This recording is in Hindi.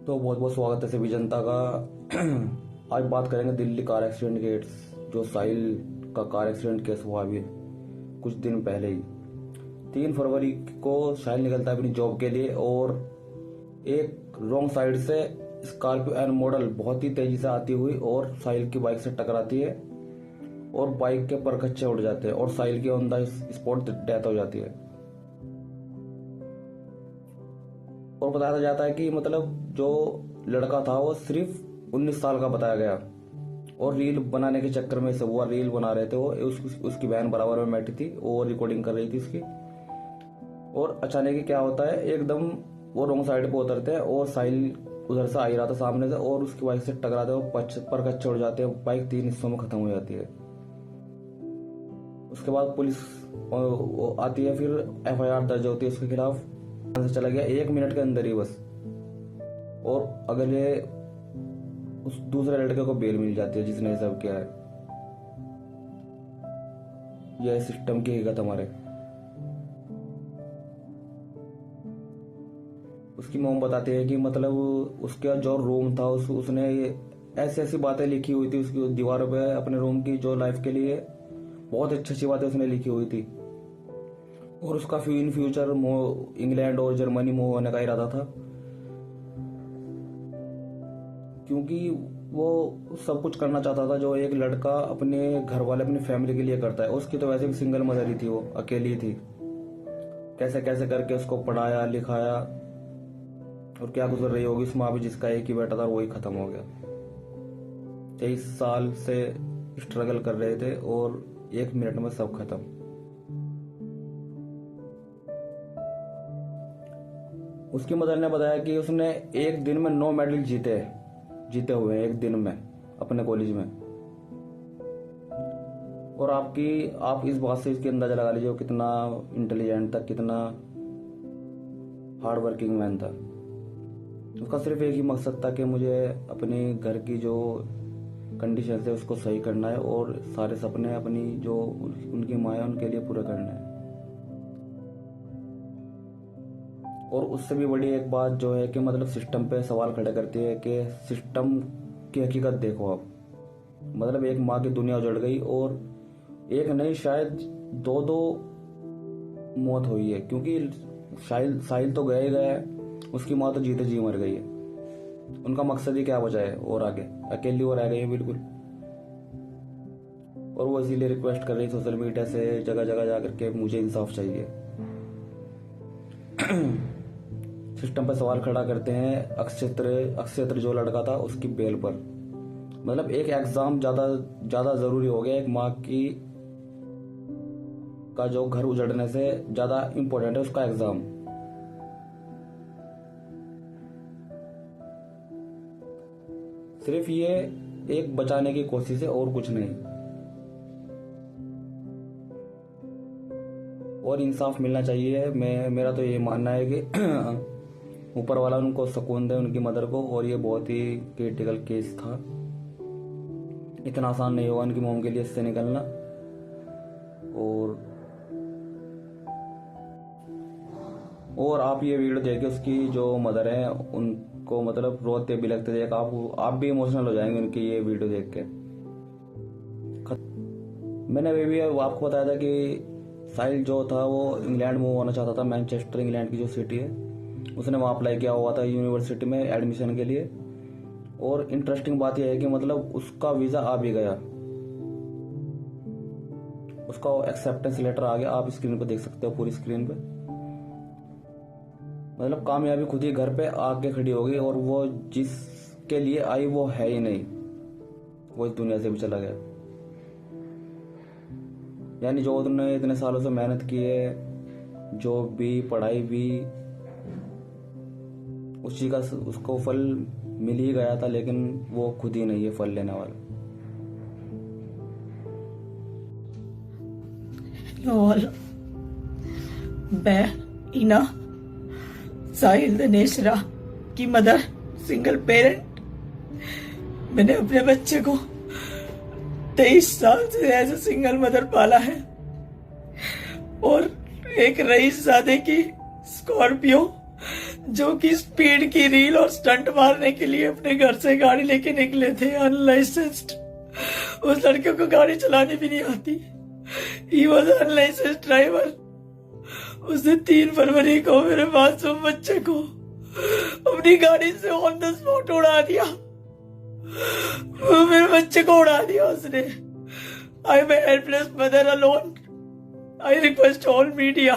तो बहुत बहुत स्वागत है सभी जनता का। आज बात करेंगे दिल्ली कार एक्सीडेंट केस। जो साहिल का कार एक्सीडेंट केस हुआ अभी कुछ दिन पहले ही 3 फरवरी को साहिल निकलता है अपनी जॉब के लिए और एक रॉन्ग साइड से स्कॉर्पियो एन मॉडल बहुत ही तेजी से आती हुई और साहिल की बाइक से टकराती है और बाइक के परखच्चे उड़ जाते हैं और साहिल की ऑन द स्पॉट डेथ हो जाती है। और बताया जाता है कि मतलब जो लड़का था वो सिर्फ 19 साल का बताया गया और रील बनाने के चक्कर में सब हुआ। रील बना रहे थे वो, उसकी बहन बराबर में बैठी थी और रिकॉर्डिंग कर रही थी उसकी। और अचानक ही क्या होता है, एकदम वो रॉन्ग साइड पे उतरते हैं और साहिल उधर से आ ही रहा था सामने से और उसकी बाइक से टकराते हैं और पर कच्चे उड़ जाते हैं। बाइक 3 हिस्सों में खत्म हो जाती है। उसके बाद पुलिस आती है, फिर FIR दर्ज होती है उसके खिलाफ। से चला गया 1 मिनट के अंदर ही बस, और अगले उस दूसरे लड़के को बेल मिल जाती है जिसने सब किया है। यह सिस्टम की हकीकत हमारे। उसकी मॉम बताती है कि मतलब उसका जो रूम था उसने ऐसी ऐसी बातें लिखी हुई थी उसकी दीवारों पे अपने रूम की, जो लाइफ के लिए बहुत अच्छी अच्छी बातें उसने लिखी हुई थी। और उसका इन फ्यूचर इंग्लैंड और जर्मनी मूव होने का इरादा था, क्योंकि वो सब कुछ करना चाहता था जो एक लड़का अपने घर वाले अपनी फैमिली के लिए करता है। उसकी तो वैसे भी सिंगल मदर ही थी, वो अकेली थी। कैसे कैसे करके उसको पढ़ाया लिखाया और क्या गुजर रही होगी उस माँ भी, जिसका एक ही बेटा था वही खत्म हो गया। 23 साल से स्ट्रगल कर रहे थे और 1 मिनट में सब खत्म। उसकी मदर ने बताया कि उसने एक दिन में 9 मेडल जीते हुए एक दिन में अपने कॉलेज में। और आप इस बात से इसकी अंदाजा लगा लीजिए वो कितना इंटेलिजेंट था, कितना हार्ड वर्किंग मैन था। उसका सिर्फ एक ही मकसद था कि मुझे अपने घर की जो कंडीशन है उसको सही करना है और सारे सपने अपनी जो उनकी माँ है उनके लिए पूरे करने हैं। और उससे भी बड़ी एक बात जो है कि मतलब सिस्टम पे सवाल खड़े करती है कि सिस्टम की हकीकत देखो आप। मतलब एक माँ की दुनिया उजड़ गई और एक नहीं शायद 2 मौत हुई है, क्योंकि साहिल तो गया ही गया है, उसकी माँ तो जीते जी मर गई है। उनका मकसद ही क्या बचा है और आगे अकेली वो रह गई है बिल्कुल। और वो इसीलिए रिक्वेस्ट कर रही सोशल मीडिया से जगह जगह जाकर के मुझे इंसाफ चाहिए। सिस्टम पर सवाल खड़ा करते हैं अक्षेत्र जो लड़का था उसकी बेल पर। मतलब एक एग्जाम ज्यादा जरूरी हो गया एक माँ की का जो घर उजड़ने से ज्यादा इंपॉर्टेंट है उसका एग्जाम। सिर्फ ये एक बचाने की कोशिश है और कुछ नहीं। और इंसाफ मिलना चाहिए। मेरा तो ये मानना है कि ऊपर वाला उनको सुकून दे उनकी मदर को। और ये बहुत ही क्रिटिकल केस था, इतना आसान नहीं होगा उनकी मॉम के लिए इससे निकलना। और आप ये वीडियो देख के उसकी जो मदर है उनको मतलब रोते बिलखते देख आप भी इमोशनल हो जाएंगे उनकी ये वीडियो देख के। मैंने अभी भी आपको बताया था कि साहिल जो था वो इंग्लैंड मूव होना चाहता था। मैनचेस्टर इंग्लैंड की जो सिटी है उसने वहां अप्लाई किया हुआ था यूनिवर्सिटी में एडमिशन के लिए। और इंटरेस्टिंग बात यह है कि मतलब उसका वीजा आ भी गया, उसका एक्सेप्टेंस लेटर आ गया। आप स्क्रीन पे देख सकते हो, पूरी स्क्रीन पे। मतलब कामयाबी खुद ही घर पे आके खड़ी हो गई और वो जिसके लिए आई वो है ही नहीं, वो इस दुनिया से भी चला गया। यानी जो उन्होंने इतने सालों से मेहनत की है, जॉब भी पढ़ाई भी, उसी का उसको फल मिल ही गया था, लेकिन वो खुद ही नहीं है फल लेने वाला। मैं इना साहिल दिनेशरा की मदर, सिंगल पेरेंट। मैंने अपने बच्चे को 23 साल से एज ए सिंगल मदर पाला है और एक रईसजादे की स्कॉर्पियो जो कि स्पीड की रील और स्टंट मारने के लिए अपने घर से गाड़ी लेके निकले थे अनलाइसेंस्ड। उस लड़के को गाड़ी चलानी भी नहीं आती। He was unlicensed driver. उसने 3 फरवरी को मेरे मासूम बच्चे को अपनी गाड़ी से ऑन द स्पॉट उड़ा दिया। वो मेरे बच्चे को उड़ा दिया उसने। I am a helpless mother alone. I request all media